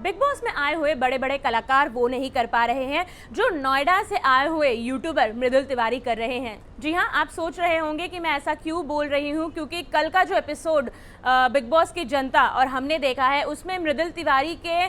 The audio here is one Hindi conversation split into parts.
बिग बॉस में आए हुए बड़े बड़े कलाकार वो नहीं कर पा रहे हैं जो नोएडा से आए हुए यूट्यूबर मृदुल तिवारी कर रहे हैं। जी हाँ, आप सोच रहे होंगे कि मैं ऐसा क्यों बोल रही हूँ, क्योंकि कल का जो एपिसोड बिग बॉस की जनता और हमने देखा है उसमें मृदुल तिवारी के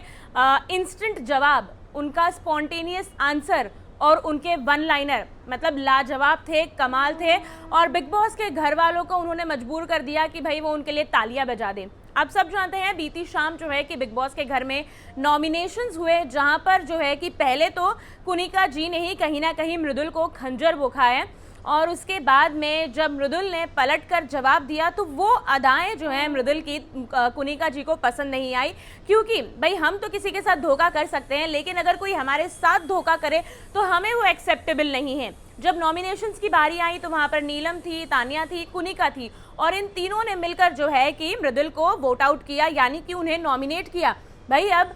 इंस्टेंट जवाब, उनका स्पॉन्टेनियस आंसर और उनके वन लाइनर मतलब लाजवाब थे, कमाल थे। और बिग बॉस के घर वालों को उन्होंने मजबूर कर दिया कि भाई वो उनके लिए तालियां बजा दें। आप सब जानते हैं बीती शाम जो है कि बिग बॉस के घर में नॉमिनेशंस हुए, जहां पर जो है कि पहले तो कुनिका जी ने ही कहीं ना कहीं मृदुल को खंजर बुखाया और उसके बाद में जब मृदुल ने पलटकर जवाब दिया तो वो अदाएं जो है मृदुल की कुनिका जी को पसंद नहीं आई, क्योंकि भाई हम तो किसी के साथ धोखा कर सकते हैं लेकिन अगर कोई हमारे साथ धोखा करे तो हमें वो एक्सेप्टेबल नहीं है। जब नॉमिनेशंस की बारी आई तो वहां पर नीलम थी, तानिया थी, कुनिका थी और इन तीनों ने मिलकर जो है कि मृदुल को वोट आउट किया, यानी कि उन्हें नॉमिनेट किया। भाई अब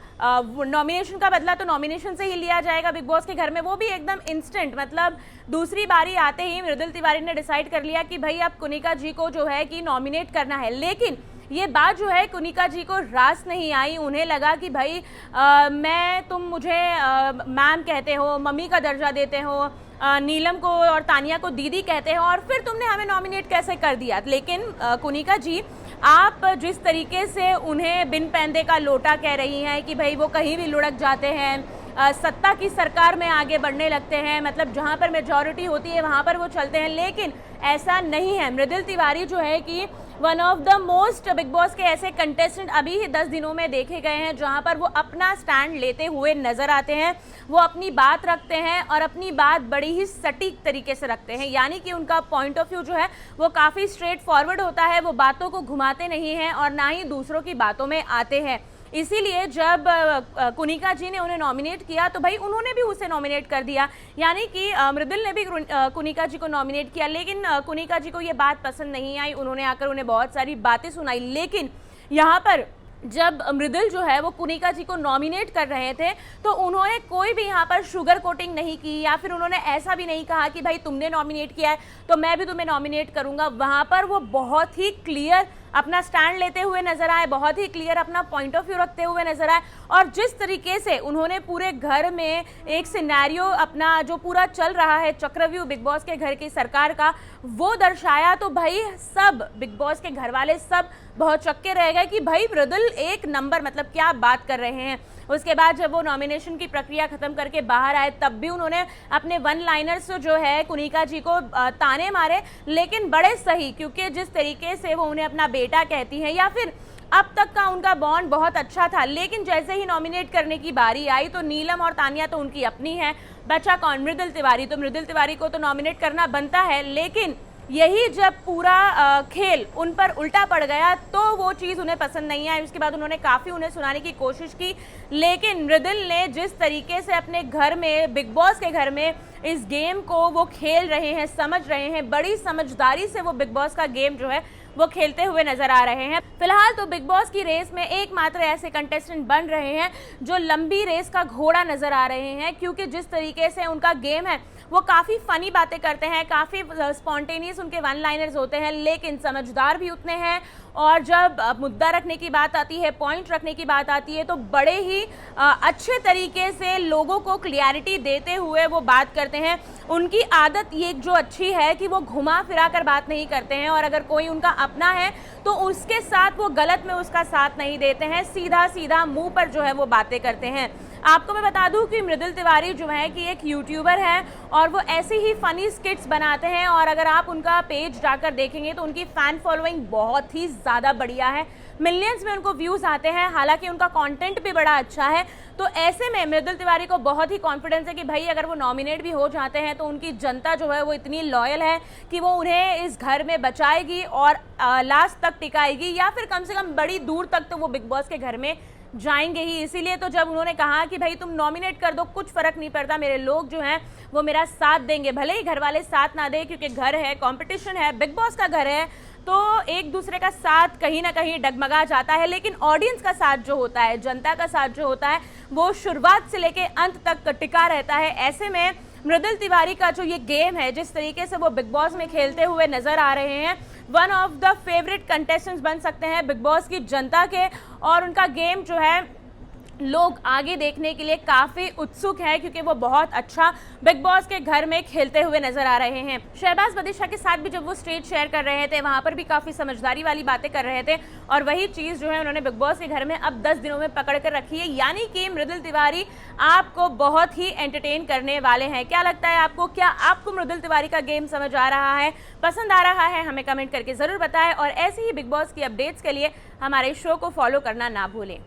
नॉमिनेशन का बदला तो नॉमिनेशन से ही लिया जाएगा बिग बॉस के घर में, वो भी एकदम इंस्टेंट। मतलब दूसरी बारी आते ही मृदुल तिवारी ने डिसाइड कर लिया कि भाई अब कुनिका जी को जो है कि नॉमिनेट करना है। लेकिन ये बात जो है कुनिका जी को रास नहीं आई। उन्हें लगा कि भाई तुम मुझे मैम कहते हो, मम्मी का दर्जा देते हो, नीलम को और तानिया को दीदी कहते हो और फिर तुमने हमें नॉमिनेट कैसे कर दिया। लेकिन कुनिका जी, आप जिस तरीके से उन्हें बिन पैंदे का लोटा कह रही हैं कि भाई वो कहीं भी लुढ़क जाते हैं, सत्ता की सरकार में आगे बढ़ने लगते हैं, मतलब जहां पर मेजॉरिटी होती है वहां पर वो चलते हैं, लेकिन ऐसा नहीं है। मृदुल तिवारी जो है कि one of the most big boss के ऐसे कंटेस्टेंट अभी ही 10 दिनों में देखे गए हैं जहां पर वो अपना स्टैंड लेते हुए नजर आते हैं। वो अपनी बात रखते हैं और अपनी बात बड़ी ही सटीक तरीके से रखते हैं, यानी कि उनका पॉइंट ऑफ व्यू जो है वो काफ़ी स्ट्रेट फॉरवर्ड होता है। वो बातों को घुमाते नहीं हैं और ना ही दूसरों की बातों में आते हैं। इसीलिए जब कुनिका जी ने उन्हें नॉमिनेट किया तो भाई उन्होंने भी उसे नॉमिनेट कर दिया, यानी कि मृदुल ने भी कुनिका जी को नॉमिनेट किया। लेकिन कुनिका जी को ये बात पसंद नहीं आई, उन्होंने आकर उन्हें बहुत सारी बातें सुनाई। लेकिन यहाँ पर जब मृदुल जो है वो कुनिका जी को नॉमिनेट कर रहे थे तो उन्होंने कोई भी यहाँ पर शुगर कोटिंग नहीं की या फिर उन्होंने ऐसा भी नहीं कहा कि भाई तुमने नॉमिनेट किया है तो मैं भी तुम्हें नॉमिनेट करूंगा। वहाँ पर वो बहुत ही क्लियर अपना स्टैंड लेते हुए नजर आए, बहुत ही क्लियर अपना पॉइंट ऑफ व्यू रखते हुए नजर आए। और जिस तरीके से उन्होंने पूरे घर में एक सिनेरियो अपना जो पूरा चल रहा है चक्रव्यूह बिग बॉस के घर की सरकार का, वो दर्शाया, तो भाई सब बिग बॉस के घर वाले सब बहुत चक्के रह गए कि भाई मृदुल एक नंबर, मतलब क्या बात कर रहे हैं। उसके बाद जब वो नॉमिनेशन की प्रक्रिया खत्म करके बाहर आए तब भी उन्होंने अपने वन लाइनर्स जो है कुनिका जी को ताने मारे, लेकिन बड़े सही, क्योंकि जिस तरीके से वो उन्हें अपना बेटा कहती हैं या फिर अब तक का उनका बॉन्ड बहुत अच्छा था। लेकिन जैसे ही नॉमिनेट करने की बारी आई तो नीलम और तानिया तो उनकी अपनी है, बचा कौन? मृदुल तिवारी। तो मृदुल तिवारी को तो नॉमिनेट करना बनता है, लेकिन यही जब पूरा खेल उन पर उल्टा पड़ गया तो वो चीज़ उन्हें पसंद नहीं आई। उसके बाद उन्होंने काफ़ी उन्हें सुनाने की कोशिश की, लेकिन मृदुल ने जिस तरीके से अपने घर में, बिग बॉस के घर में इस गेम को वो खेल रहे हैं, समझ रहे हैं, बड़ी समझदारी से वो बिग बॉस का गेम जो है वो खेलते हुए नजर आ रहे हैं। फिलहाल तो बिग बॉस की रेस में एकमात्र ऐसे कंटेस्टेंट बन रहे हैं जो लंबी रेस का घोड़ा नजर आ रहे हैं, क्योंकि जिस तरीके से उनका गेम है वो काफ़ी फ़नी बातें करते हैं, काफ़ी स्पॉन्टेनियस उनके वन लाइनर्स होते हैं, लेकिन समझदार भी उतने हैं। और जब मुद्दा रखने की बात आती है, पॉइंट रखने की बात आती है तो बड़े ही अच्छे तरीके से लोगों को क्लियरिटी देते हुए वो बात करते हैं। उनकी आदत ये जो अच्छी है कि वो घुमा फिरा कर बात नहीं करते हैं और अगर कोई उनका अपना है तो उसके साथ वो गलत में उसका साथ नहीं देते हैं, सीधा सीधा मुंह पर जो है वो बातें करते हैं। आपको मैं बता दूं कि मृदुल तिवारी जो है कि एक यूट्यूबर है और वो ऐसी ही फनी स्किट्स बनाते हैं और अगर आप उनका पेज जाकर देखेंगे तो उनकी फ़ैन फॉलोइंग बहुत ही ज़्यादा बढ़िया है, मिलियंस में उनको व्यूज़ आते हैं, हालांकि उनका कंटेंट भी बड़ा अच्छा है। तो ऐसे में मृदुल तिवारी को बहुत ही कॉन्फिडेंस है कि भाई अगर वो नॉमिनेट भी हो जाते हैं तो उनकी जनता जो है वो इतनी लॉयल है कि वो उन्हें इस घर में बचाएगी और लास्ट तक टिकाएगी, या फिर कम से कम बड़ी दूर तक तो वो बिग बॉस के घर में जाएंगे ही। इसीलिए तो जब उन्होंने कहा कि भाई तुम नॉमिनेट कर दो, कुछ फर्क नहीं पड़ता, मेरे लोग जो हैं वो मेरा साथ देंगे, भले ही घर वाले साथ ना दे, क्योंकि घर है, कंपटीशन है, बिग बॉस का घर है, तो एक दूसरे का साथ कहीं ना कहीं डगमगा जाता है। लेकिन ऑडियंस का साथ जो होता है, जनता का साथ जो होता है, वो शुरुआत से लेके अंत तक टिका रहता है। ऐसे में मृदुल तिवारी का जो ये गेम है, जिस तरीके से वो बिग बॉस में खेलते हुए नजर आ रहे हैं, one of the favourite contestants बन सकते हैं बिग बॉस की जनता के। और उनका गेम जो है लोग आगे देखने के लिए काफी उत्सुक है, क्योंकि वो बहुत अच्छा बिग बॉस के घर में खेलते हुए नजर आ रहे हैं। शहबाज बदिशा के साथ भी जब वो स्टेज शेयर कर रहे थे, वहां पर भी काफी समझदारी वाली बातें कर रहे थे, और वही चीज जो है उन्होंने बिग बॉस के घर में अब 10 दिनों में पकड़ कर रखी है। यानी कि मृदुल तिवारी आपको बहुत ही एंटरटेन करने वाले हैं। क्या लगता है आपको? क्या आपको मृदुल तिवारी का गेम समझ आ रहा है, पसंद आ रहा है? हमें कमेंट करके जरूर बताएं, और ऐसे ही बिग बॉस की अपडेट्स के लिए हमारे शो को फॉलो करना ना भूलें।